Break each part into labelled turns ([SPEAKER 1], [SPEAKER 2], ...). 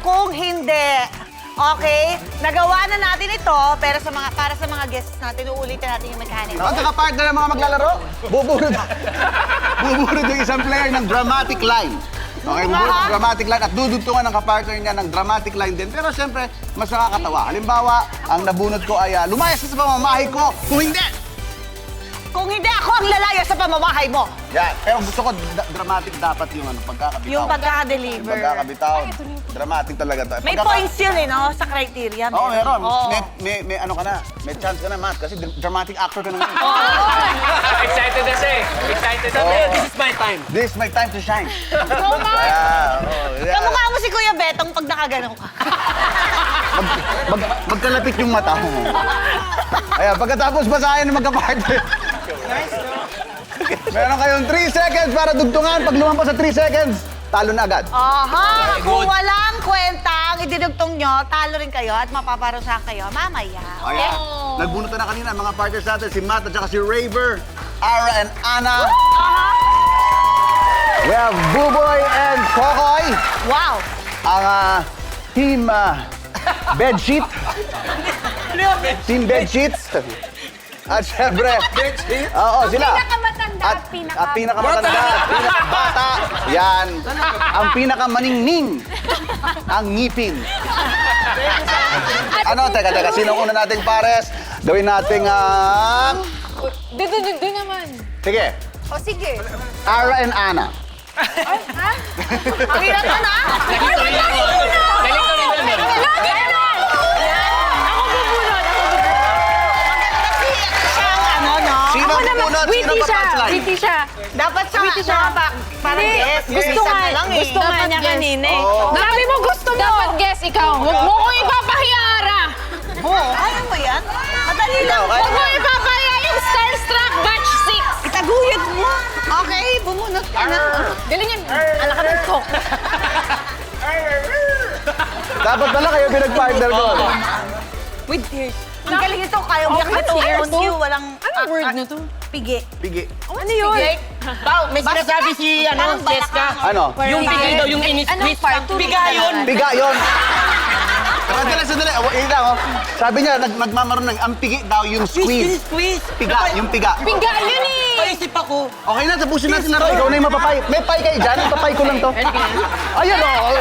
[SPEAKER 1] kung hindi. Okay? Nagawa na natin ito, pero para sa mga guests natin, uulitin natin yung mechanic.
[SPEAKER 2] Ang kaka-partner ng mga maglalaro, buburod yung isang player ng dramatic line. Okay, buburod ng dramatic line at dudugtungan ng kapartner niya ng dramatic line din. Pero siyempre, mas nakakatawa. Halimbawa, ang nabunot ko ay lumayas ka sa pamamahay ko. Kung hindi!
[SPEAKER 1] Kung hindi ako ang lalaya sa pamamahay mo.
[SPEAKER 2] Yan. Pero gusto ko dramatic dapat yung pagkakabitaw.
[SPEAKER 1] Yung pagkaka-deliver.
[SPEAKER 2] Pagkakabitaw. Dramatic talaga to.
[SPEAKER 1] May points yun no? Sa criteria.
[SPEAKER 2] Oo, meron.
[SPEAKER 1] Oo.
[SPEAKER 2] May ano ka na. May chance ka na, Matt. Kasi dramatic actor ka na ngayon.
[SPEAKER 3] Excited na siya eh. Excited na. This is my time.
[SPEAKER 2] This is my time to shine.
[SPEAKER 1] So much.
[SPEAKER 2] Yeah.
[SPEAKER 1] Kamukha mo si Kuya Betong pag nakagano ka.
[SPEAKER 2] Magkalapit yung mata. Ayan, pagkatapos basahin ng magka-partner. Meron kayong 3 seconds para dugtungan. Pag lumampas sa 3 seconds, talo na agad.
[SPEAKER 1] Aha! Kung walang kwenta ang idinugtong nyo, talo rin kayo at mapaparusahan kayo mamaya.
[SPEAKER 2] Ayan. Nagbunutan na kanina ang mga partners natin, si Matt at saka si Raver, Ara and Ana. We have Buboy and Kokoy.
[SPEAKER 1] Wow!
[SPEAKER 2] Ang team bedsheet. Team bedsheets. At syempre, oo, sila.
[SPEAKER 4] Pinakamatanda at
[SPEAKER 2] pinakamatanda, pinakabata. Yan. Ang pinakamaningning. Ang ngipin. Ano, teka, sino una nating pares? Gawin nating,
[SPEAKER 4] Doon naman.
[SPEAKER 2] sige.
[SPEAKER 4] O sige.
[SPEAKER 2] Ara and Ana.
[SPEAKER 1] Ang hirap na!
[SPEAKER 3] Nalito rin ako. Nalito rin namin.
[SPEAKER 2] Sino pupunod? Sino pa-punchline?
[SPEAKER 4] Witty siya.
[SPEAKER 1] Dapat siya, parang guess.
[SPEAKER 4] Gusto nga, gusto nga niya kanina eh.
[SPEAKER 2] Oo.
[SPEAKER 4] Sabi mo gusto mo. Dapat guess ikaw. Huwag mo kong ipapahiara.
[SPEAKER 1] Oo, ayaw mo yan? Madali lang.
[SPEAKER 2] Kaya
[SPEAKER 4] Huwag mo ipapahiya yung Starstruck Batch 6.
[SPEAKER 1] Itaguyod mo. Okay, bumunot ka na.
[SPEAKER 4] Galing yan. Anak ka ng talk.
[SPEAKER 2] Dapat pala kayo pinag-partner ko.
[SPEAKER 4] With tears.
[SPEAKER 1] Ang galing ito, kaya mo
[SPEAKER 4] Okay,
[SPEAKER 1] ito.
[SPEAKER 4] cheers.
[SPEAKER 1] On you, walang...
[SPEAKER 4] Anong word na to?
[SPEAKER 1] Pigi.
[SPEAKER 2] Pigi.
[SPEAKER 4] Ano yun?
[SPEAKER 3] Pao, may sinasabi si Cheska.
[SPEAKER 2] Ano?
[SPEAKER 3] Yung pigil daw, yung in-squeeze. Piga yun.
[SPEAKER 2] Piga yun. Sandali. Yun lang, oh. Sabi niya, nagmamaroon ng ang pigi daw yung squeeze.
[SPEAKER 3] Squeeze.
[SPEAKER 2] Piga, yung piga.
[SPEAKER 4] Piga yun eh.
[SPEAKER 3] Paisip ako.
[SPEAKER 2] Okay na, tapusin natin na ito. Ikaw na yung mapapay. May pay kayo dyan? Papay ko lang to. Ayun, oh.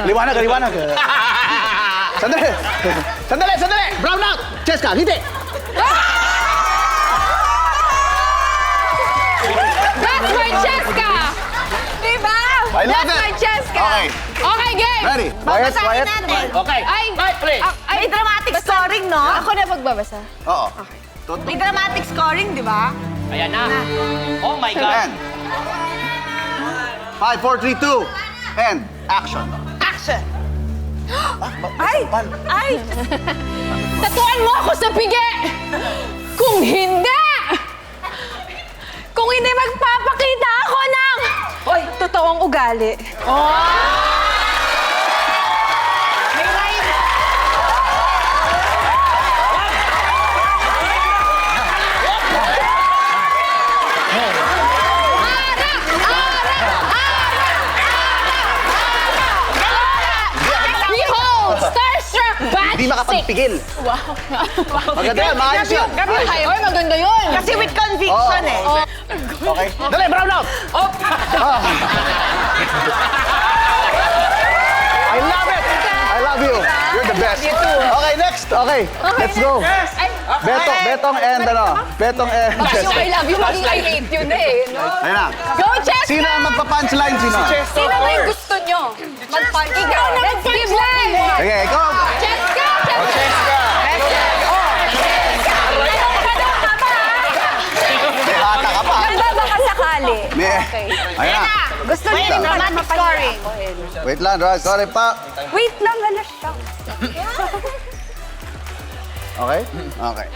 [SPEAKER 2] Liwanag. Sandali. Brown out. Cheska, hindi.
[SPEAKER 4] That's my Cheska. Diba?
[SPEAKER 2] I love
[SPEAKER 4] That's
[SPEAKER 2] it.
[SPEAKER 4] my Cheska.
[SPEAKER 2] Okay.
[SPEAKER 4] Okay, game.
[SPEAKER 2] Ready? Quiet.
[SPEAKER 1] natin.
[SPEAKER 3] Okay.
[SPEAKER 4] Ay,
[SPEAKER 3] Play.
[SPEAKER 1] May dramatic scoring, no?
[SPEAKER 4] Ako na magbabasa.
[SPEAKER 2] Oo.
[SPEAKER 1] May dramatic scoring, di ba?
[SPEAKER 3] Ayan na. Oh my God.
[SPEAKER 2] And 5, 4, 3, 2. And action.
[SPEAKER 1] Action! Ay!
[SPEAKER 4] Tatuan mo ako sa pigi! Kung hindi! Kung hindi magpapakita ako ng totoong ugali.
[SPEAKER 1] May rhyme.
[SPEAKER 4] Behold! Starstruck Batch
[SPEAKER 2] Hindi makapagpigil.
[SPEAKER 4] Wow.
[SPEAKER 2] Maganda yan, maayos yan.
[SPEAKER 4] Ay, maganda yun.
[SPEAKER 1] Kasi with conviction eh.
[SPEAKER 2] Okay. Dali, brown out. I love it. I love you. You're the best. Okay, next. Okay, let's go. Betong and Betong and
[SPEAKER 4] Baka yung I
[SPEAKER 2] Cheska.
[SPEAKER 4] love you, maging I hate you na eh. No?
[SPEAKER 2] Ayun na.
[SPEAKER 4] Go, Cheska!
[SPEAKER 2] Sino ang magpa-punchline? Sino?
[SPEAKER 4] Sino ba yung gusto nyo? Mag-punch. Ikaw na mag-punchline!
[SPEAKER 2] Sige, ikaw.
[SPEAKER 4] Cheska!
[SPEAKER 3] Cheska.
[SPEAKER 2] May ata ka pa.
[SPEAKER 4] Ganda baka sakali.
[SPEAKER 2] May... Ayun na.
[SPEAKER 4] Gusto
[SPEAKER 1] Wait,
[SPEAKER 4] niyo yung
[SPEAKER 1] dramatic scoring.
[SPEAKER 2] Wait lang, sorry pa.
[SPEAKER 4] Wait lang, halas siya.
[SPEAKER 2] Okay? Okay.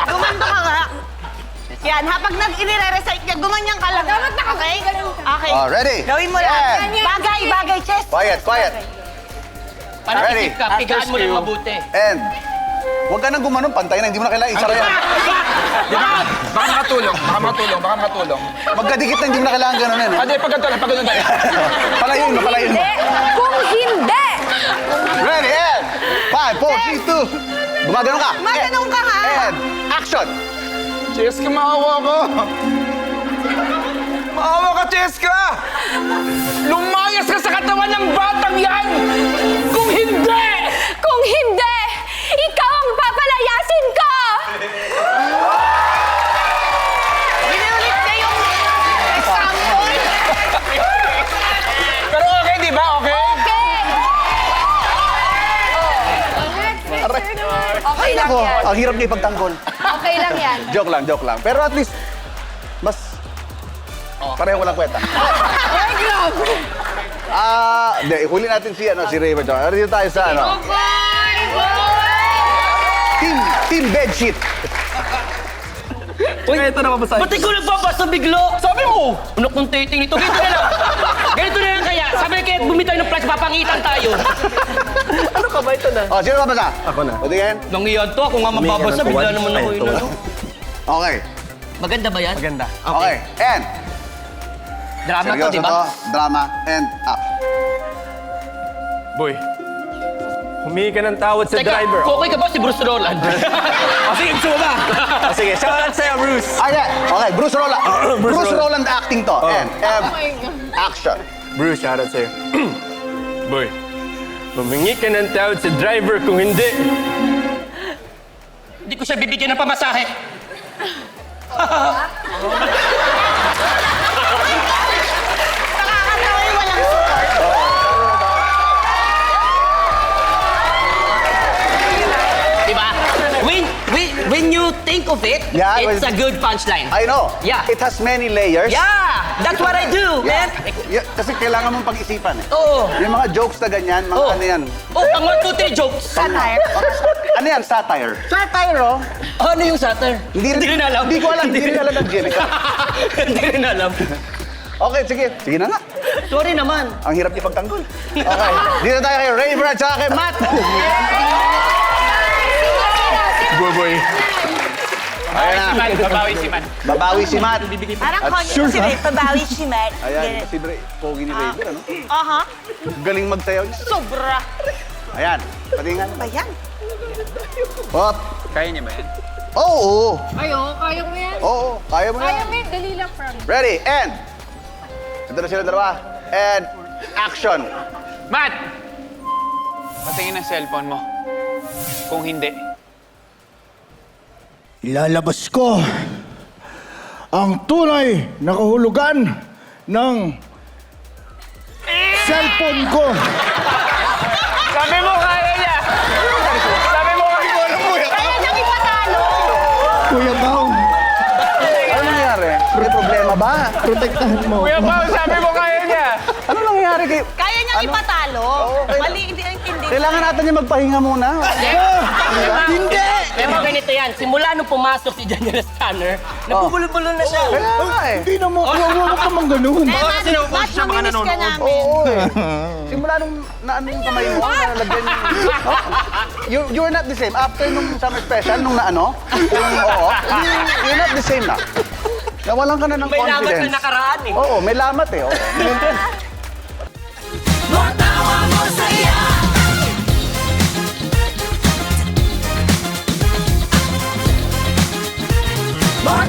[SPEAKER 1] Gumanda ka nga. Yan, habang inire-recite niya, gumanyan ka lang.
[SPEAKER 4] Dapat
[SPEAKER 1] Okay? Okay.
[SPEAKER 2] Oh, ready?
[SPEAKER 1] Gawin mo lang.
[SPEAKER 2] And
[SPEAKER 1] Bagay, chest.
[SPEAKER 2] quiet.
[SPEAKER 3] Para
[SPEAKER 2] Ready?
[SPEAKER 3] isip ka, pigaan mo lang mabuti.
[SPEAKER 2] And huwag ka nang gumanon, pantay na, hindi mo na kailangan isara yan.
[SPEAKER 5] Baka makatulong.
[SPEAKER 2] Magkadikit na, hindi mo na kailangan ganun yan.
[SPEAKER 5] Ade, pag ganun tayo.
[SPEAKER 2] Palayin mo.
[SPEAKER 4] Hindi! Kung hindi!
[SPEAKER 2] Ready, and 5, 4, 3, 2. Gumagano ka.
[SPEAKER 1] Gumaganong ka, ha?
[SPEAKER 2] And action.
[SPEAKER 5] Cheska, maawa ko. Maawa ka, Cheska! Lumayas ka sa katawan ng batang yan! Kung hindi!
[SPEAKER 4] Kung hindi! Ikaw ang papalayasin ko!
[SPEAKER 1] Inulit na yung example.
[SPEAKER 5] Pero okay, di ba? Okay?
[SPEAKER 4] Okay lang
[SPEAKER 2] Ako,
[SPEAKER 4] yan.
[SPEAKER 2] ang hirap niya ipagtanggol.
[SPEAKER 4] Okay lang yan.
[SPEAKER 2] Joke lang. Pero at least, mas pareho ko lang kwenta.
[SPEAKER 4] Ay, grabe!
[SPEAKER 2] Hindi, huli natin si Raver. Dito tayo sa Team Bedsheet.
[SPEAKER 3] Ba't ikaw nagbabasa biglo? Sabi mo! Unok ng dating nito. Ganito na lang. Ganito na lang kaya. Sabi kaya bumitaw ng flash, papangitan tayo. Ano ka ba ito na?
[SPEAKER 2] Oh, sino babasa? Ako na. O, tingin.
[SPEAKER 3] Nangiyan to. Ako nga mababasa. Bigla naman ako yun. Ano?
[SPEAKER 2] Okay.
[SPEAKER 3] Maganda ba yan? Maganda.
[SPEAKER 2] Okay. And,
[SPEAKER 3] Drama to,
[SPEAKER 2] seryoso
[SPEAKER 3] di ba?
[SPEAKER 2] to, drama, and up.
[SPEAKER 6] Boy, humingi ka ng tawad sa
[SPEAKER 3] Teka,
[SPEAKER 6] driver.
[SPEAKER 3] okay ka ba si Bruce Roland?
[SPEAKER 6] Sige, gusto mo ba? Sige, shoutout sa'yo, Bruce.
[SPEAKER 2] Okay, Bruce Roland. Bruce Roland acting to. And, action.
[SPEAKER 6] Bruce, shoutout sa'yo. Boy, humingi ka ng tawad sa driver kung hindi.
[SPEAKER 3] Hindi ko siya bibigyan ng pamasahe.
[SPEAKER 1] Nakakatawa yung walang support.
[SPEAKER 3] Diba? When you think of it,
[SPEAKER 2] Yeah,
[SPEAKER 3] it's a
[SPEAKER 2] when-
[SPEAKER 3] good punchline.
[SPEAKER 2] I know.
[SPEAKER 3] Yeah.
[SPEAKER 2] It has many layers.
[SPEAKER 3] Yeah! That's what I do, man!
[SPEAKER 2] Kasi kailangan mong pag-isipan eh.
[SPEAKER 3] Oo.
[SPEAKER 2] Yung mga jokes na ganyan, mga
[SPEAKER 3] Oh.
[SPEAKER 2] ano yan.
[SPEAKER 3] Oh, ang 1, 2, 3 jokes.
[SPEAKER 1] Satire.
[SPEAKER 2] Ano yan? Satire. Satire, oh.
[SPEAKER 3] Ano yung satire? Hindi rin alam.
[SPEAKER 2] Hindi ko alam. Hindi rin alam ng Jenica.
[SPEAKER 3] Hindi rin alam.
[SPEAKER 2] Okay, sige. Sige na nga.
[SPEAKER 3] Sorry naman.
[SPEAKER 2] Ang hirap ipagtanggol. Okay. Dito tayo kay Raver at saka kay Matt.
[SPEAKER 6] Boy.
[SPEAKER 2] Ayan na.
[SPEAKER 3] Babawi si Man.
[SPEAKER 2] Babawi si Matt.
[SPEAKER 1] Parang
[SPEAKER 2] At
[SPEAKER 1] konyo si Ray, pabawi si Matt.
[SPEAKER 2] Ayan, si Pogi ni Raver, ano?
[SPEAKER 1] Aha.
[SPEAKER 2] Galing magsayaw niya.
[SPEAKER 1] Sobra.
[SPEAKER 2] Ayan. Patingan.
[SPEAKER 1] Ba yan?
[SPEAKER 2] Hop.
[SPEAKER 3] Kaya niya ba yan?
[SPEAKER 2] Oo.
[SPEAKER 4] Ayo, kaya mo yan.
[SPEAKER 2] Oo. Kaya mo
[SPEAKER 4] Kaya
[SPEAKER 2] na.
[SPEAKER 4] mo yan, dali lang, promise.
[SPEAKER 2] Ready, and. Ito na sila dalawa. And action.
[SPEAKER 7] Matt! Patingin ang cellphone mo. Kung hindi.
[SPEAKER 8] Ilalabas ko ang tunay na kahulugan ng cellphone ko.
[SPEAKER 7] Sabi mo, kaya niya! Sabi mo, kaya mo alam mo yan.
[SPEAKER 1] Kaya nang ipatalo.
[SPEAKER 8] Kuya Bao,
[SPEAKER 2] Ano nangyari? May problema ba?
[SPEAKER 8] protektahan mo.
[SPEAKER 7] Kuya Pao, sabi mo, kaya niya.
[SPEAKER 2] Ano nangyari kay...
[SPEAKER 1] Kaya niyang ipatalo.
[SPEAKER 2] okay.
[SPEAKER 1] Mali, hindi ang intindi.
[SPEAKER 2] Kailangan natin niya magpahinga muna.
[SPEAKER 3] Hindi! Pero ganito yan, simula nung pumasok si Daniel Stanner, nabubulol-bulol na siya.
[SPEAKER 2] Kaya nga eh.
[SPEAKER 8] Hindi naman, huwag naman ganun.
[SPEAKER 1] Eh, Matt, maminis ka namin.
[SPEAKER 2] Oo eh. Simula nung naano yung kamay mo, nalagyan yung... You're not the same. After nung summer special, nung naano, you're not the same na. Nawalan ka na ng
[SPEAKER 3] May lamat
[SPEAKER 2] confidence.
[SPEAKER 3] na nakaraan eh.
[SPEAKER 2] Oo, may lamat eh. Oo.
[SPEAKER 9] More